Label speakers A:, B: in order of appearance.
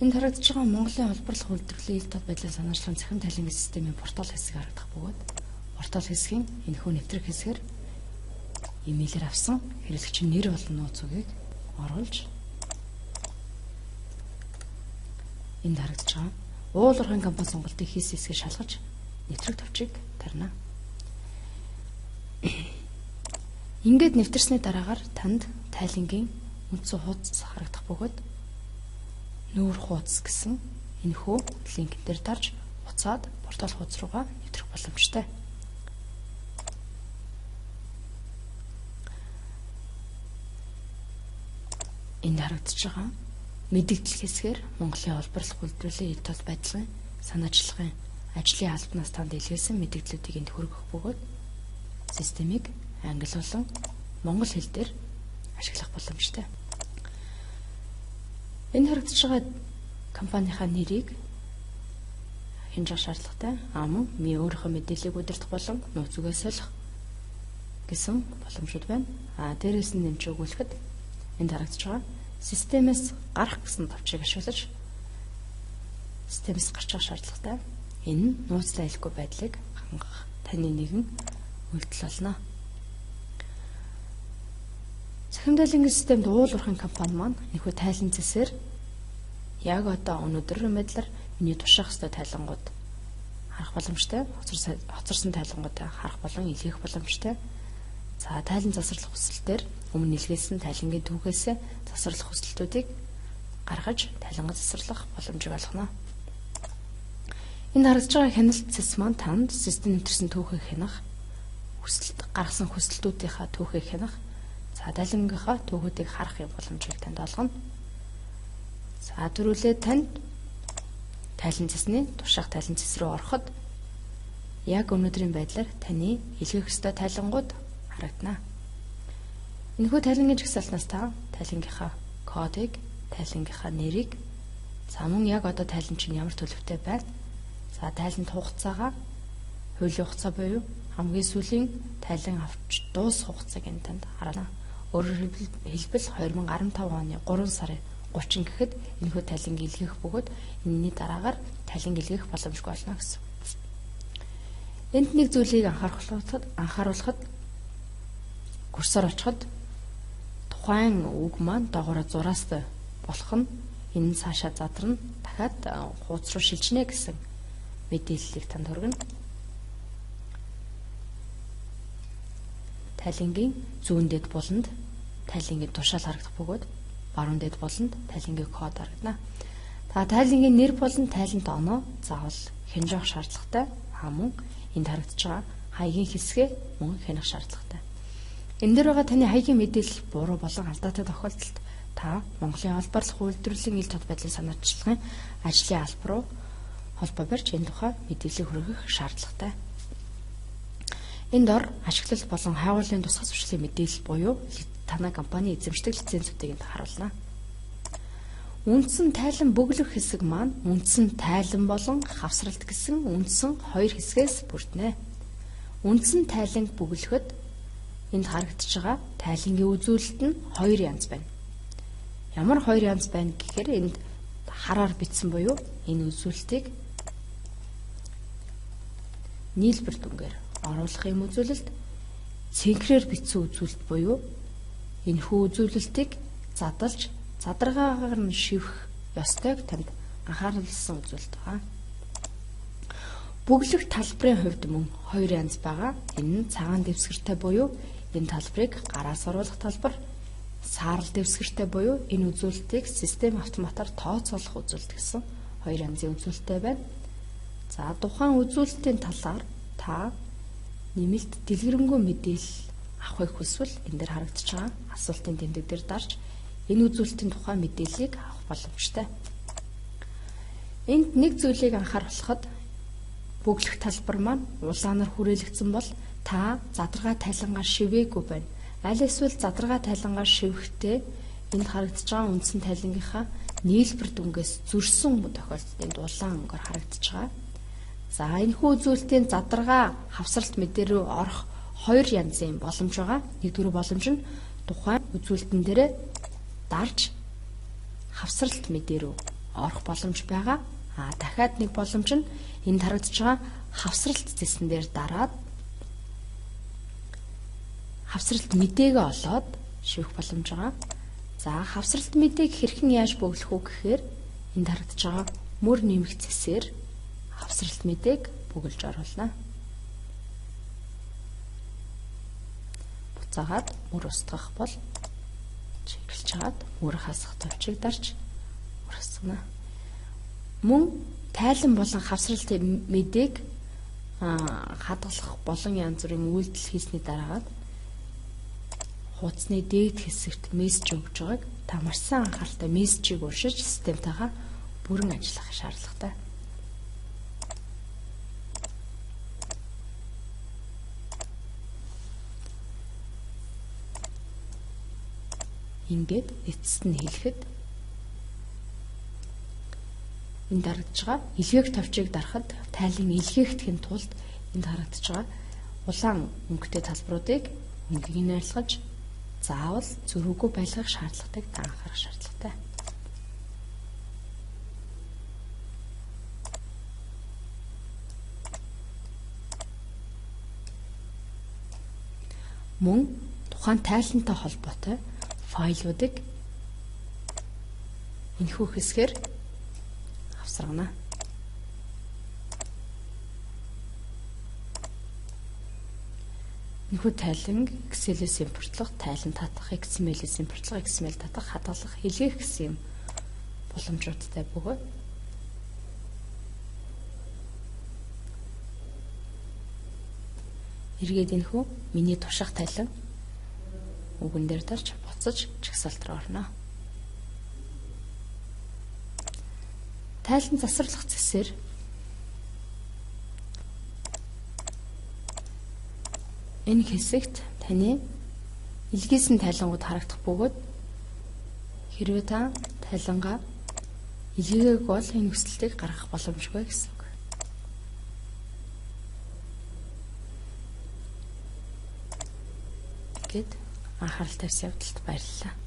A: Энд харагдаж байгаа Монголын холбоорлох үйлдвэрлэлийн ил тод байдлын санаачлалын цахим тайлангийн системийн портал хэсэг харагдах бөгөөд портал хэсгийн энэхүү нэвтрэх хэсгээр имэйлээр авсан хэрэглэгчийн нэр болон нууцыг оруулж энд харагдаж байгаа уулуурхайн компани сонголтыг хийсэн хэсгийг шалгаж нэвтрэх товчийг тарина. Ингээд нэвтэрсний дараагаар танд тайлангийн үндсэн хуудас харагдах бөгөөд нүүр хуудас гэсэн энэхүү линк дээр дарж буцаад портал хуудас руугаа нэвтрэх боломжтой. Энд харагдаж байгаа мэдээлэл хэсгээр Монголын холбоорлох үйлдвэрлэлийн ил тод байдлын санаачлагын ажлын албанаас танд илгээсэн мэдээллүүдийг энд хүргэх бөгөөд системийг англи болон монгол хэл дээр ашиглах боломжтой. Энэ харагдаж байгаа компанийнхаа нэрийг хянжих шаардлагатай. Мөн өөрийнхөө мэдээллийг удирдах болон нууц үгээ солих гэсэн боломжууд байна. Дээрээс нь нэмж өгүүлэхэд энд харагдаж байгаа системээс гарах гэсэн товчийг ашиглаж системээс гарч байгаа шаардлагатай. Энэ нь нууцтай айлгүй байдлыг хангах таны нэгэн үйлдэл болно. Цахим тайлангийн системд уулуурхайн компани маань энэхүү тайлан зэсээр яг одоо өнөөдрийн байдлаар миний тушаах ёстой тайлангууд харах боломжтой. Хоцорсон тайлангууд харах болон илгээх боломжтой. За тайлан засварлах хүсэлтээр өмнө илгээсэн тайлангийн түүхээс засварлах хүсэлтүүдийг гаргаж тайлангаа засварлах боломжийг олгоно. Энд харагдаж байгаа хяналт зэс маань танд систем нэвтэрсэн түүхийг хянах, гаргасан хүсэлтүүдийнхаа түүхийг хянах, за тайлангийнхаа түүхүүдийг харах юм боломжийг танд олгоно. За дөрвөлээ танд тайлан зэсний тушаах тайлан зэс рүү ороход яг өнөөдрийн байдлаар таны илгээх ёстой тайлангууд харагдана. Энэхүү тайлангийн жагсаалтнаас та тайлангийнхаа кодыг, тайлангийнхаа нэрийг, за мөн яг одоо тайлан чинь ямар төлөвтэй байна. За тайланд хугацаагаа хуулийн хугацаа буюу хамгийн сүүлийн тайлан авч дуус хугацааг энэ танд харна. Өөрөөр хэлбэл 2015 оны 3 сарын 30 гэхэд энэхүү тайланг илгээх бөгөөд энэний дараагаар тайланг илгээх боломжгүй болно гэсэн. Энд нэг зүйлийг анхааруулахад курсор очиход тухайн үг маань доогоороо зураас болох нь энэ цаашаа задарна. Дахиад хуудас руу шилжнэ гэсэн мэдээллийг танд хүргэнэ. Тайлангийн зүүн дэд буланд тайлангийн тушаал харагдах бөгөөд баруун дэд буланд тайлангийн код харагдана. Та тайлангийн нэр болон тайлант оноо заавал хянжих шаардлагатай. Мөн энд харагдаж байгаа хаягийн хэсгээ мөн хянах шаардлагатай. Энэ дээр байгаа таны хаягийн мэдээлэл буруу болон алдаатай тохиолдолд та Монголын холбоорлох үйлдвэрлэлийн ил тод байдлын санаачлагын ажлын алба руу холбоо барьж энэ тухай мэдээлэл хүргэх шаардлагатай. Энд дор ашиглалт болон хайгуулын тусгай зуршлын мэдээлэл буюу танай компани эзэмшдэг лицензүүдийг харуулна. Үндсэн тайлан бөглөх хэсэг маань үндсэн тайлан болон хавсралт гэсэн үндсэн хоёр хэсгээс бүрднэ. Үндсэн тайланг бөглөхөд энд харагдаж байгаа тайлангийн үзүүлэлт нь хоёр янз байна. Ямар хоёр янз байна гэхээр энд хараар бичсэн буюу энэ үзүүлэлтийг нийлбэр дүнгээр оруулах юм үзүүлэлт, цэнхрээр бичсэн үзүүлэлт буюу энэхүү үзүүлэлтийг задалж задаргаагаар нь шивэх ёстойг танд анхааруулсан үзүүлэлт байна. Бөглөх талбарын хувьд мөн хоёр янз байгаа. Энэ нь цагаан дэвсгэртэй буюу энэ талбарыг гараас оруулах талбар, саарал дэвсгэртэй буюу энэ үзүүлэлтийг систем автоматар тооцоолох үзүүлэлт гэсэн хоёр янзын үзүүлэлттэй байна. За тухайн үзүүлэлтийн талаар та нэмэлт дэлгэрэнгүй мэдээлэл авахыг хүсвэл энэ дээр харагдаж байгаа асуултын тэмдэг дээр дарж энэ үзүүлэлтийн тухай мэдээллийг авах боломжтой. Энд нэг зүйлийг анхааруулахад бөглөх талбар маань улаанаар хүрээлэгдсэн бол та задаргаа тайлангаар шивээгүй байна. Аль эсвэл задаргаа тайлангаар шивэхдээ энд харагдаж байгаа үндсэн тайлангийнхаа нийлбэр дүнгээс зөрсөн тохиолдолд энд улаан өнгөөр харагдаж байгаа. За энэхүү үзүүлэлтийн задаргаа хавсралт мэдээ рүү орох хоёр янзын боломж байгаа. Нэгдүгээр боломж нь тухайн үзүүлэлтэн дээрээ дарж хавсралт мэдээ рүү орох боломж байгаа. Дахиад нэг боломж нь энд харагдаж байгаа хавсралт зэсэн дээр дараад хавсралт мэдээгээ олоод шивэх боломж байгаа. За хавсралт мэдээг хэрхэн яаж бөглөх үү гэхээр энд харагдаж байгаа мөр нэмэх зэсээр хавсралт мэдээг бөглөж оруулна. Буцаагаад мөр устгах бол чиглэж хагаад мөр хасах товчийг дарж мөр хасгана. Мөн тайлан болон хавсралт мэдээг хадгалах болон янз бүрийн үйлдэл хийсний дараагаад хуудасны дээд хэсэгт мессеж өгж байгааг та маш сайн анхааралтай мессежийг уншиж системтайгаа бүрэн ажиллах шаардлагатай. Ингээд эцэст нь хэлэхэд энд харагдаж байгаа илгээх товчийг дарахад тайлан илгээхдхийн тулд энд харагдаж байгаа улаан өнгөтэй талбаруудыг өнгийг найрлахаж заавал зөрүүгүй байлгах шаардлагатайг та анхаарах шаардлагатай. Мөн тухайн тайлантай холбоотой файлуудыг энэхүү хэсгээр авсаргана. Энэхүү тайлан Excel-ээс импортлох, тайлан татах, XML-ээс импортлох, XML татах, хадгалах, илгээх гэсэн боломжуудтай бөгөөд эргээд энэхүү миний турших тайлан үгэн дээр дарж буцаж чагсаалт руу орно. Тайлан засварлах зэсээр энэ хэсэгт таны илгээсэн тайлангууд харагдах бөгөөд хэрвээ та тайлангаа илгээгээгүй бол энэ хүсэлтийг гаргах боломжгүй гэсэн үг. Анхаарал тавьсан явдалд баярлалаа.